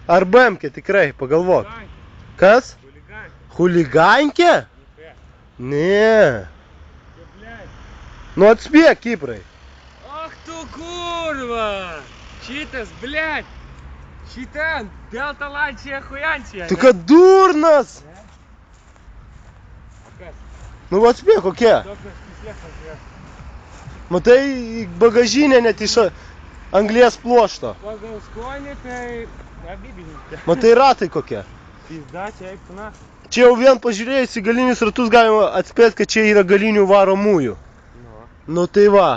Ar BMK tikrai, pagalvok. Kas? Chuligankė? Ne. Nu atspėk, Kiprai. Ах tu kurva! Šitas, blėt! Šitą deltalančiją hujančiją. Tu kad durnas! Nu atspėk, kokia? Matai, bagažinė net iš anglies pluošto. Pagal skonį, tai abibininkė. Matai, ratai kokie? Pizda, čia eik tu na. Čia jau vien pažiūrėjus į galinius ratus galima atspėti, kad čia yra galinių varomųjų. Nu tai va,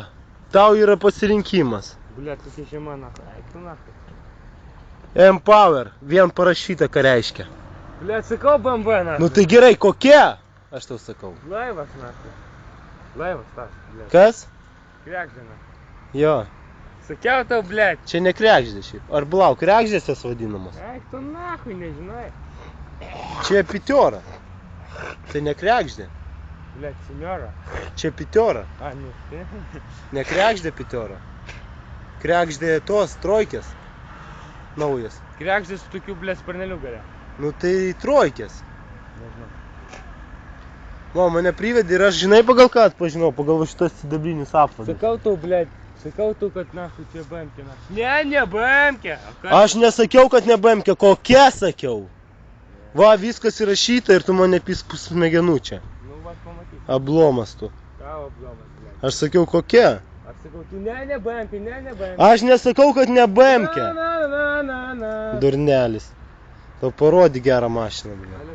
tau yra pasirinkimas. Blet, kokia šeima na. Eik tu na. M-Power, vien parašyta, ką reiškia. Blet, sakau BMW na. Nu tai gerai, kokia? Aš tau sakau. Laivas na. Laivas tas, blet. Kas? Krekždė na. Jo. Sakiau tau, blet. Čia ne krekždė šiaip. Ar blau, krekždės jas vadinamos? Eik tu nahui, nežinai. Čia pitiora. Tai ne krekždė. Blet, seniora. Čia pitiora. A, nu. Ne krekždė pitiora. Krekždė tos trojkės. Naujas. Krekždė su tokiu, blet, sparneliu gale. Nu tai trojkės. Nežinau. Mane privedė ir aš žinai pagal ką atpažinau, pagal šitas sidabrinius apvadus. Sakau tau, blet. Sakau tau, kad nahui čia BMK na. Ne BMK. Aš nesakiau, kad ne BMK, kokia sakiau. Va, viskas įrašyta ir tu mane pys smegenų čia. Nu, va, pamatyk. Ablomas tu. Ką ablomas, blet? Aš sakiau, kokia? Aš sakau, tu ne BMK, ne BMK. Aš nesakau, kad ne BMK. Na. Durnelis. Tau parodi gerą mašiną, bля.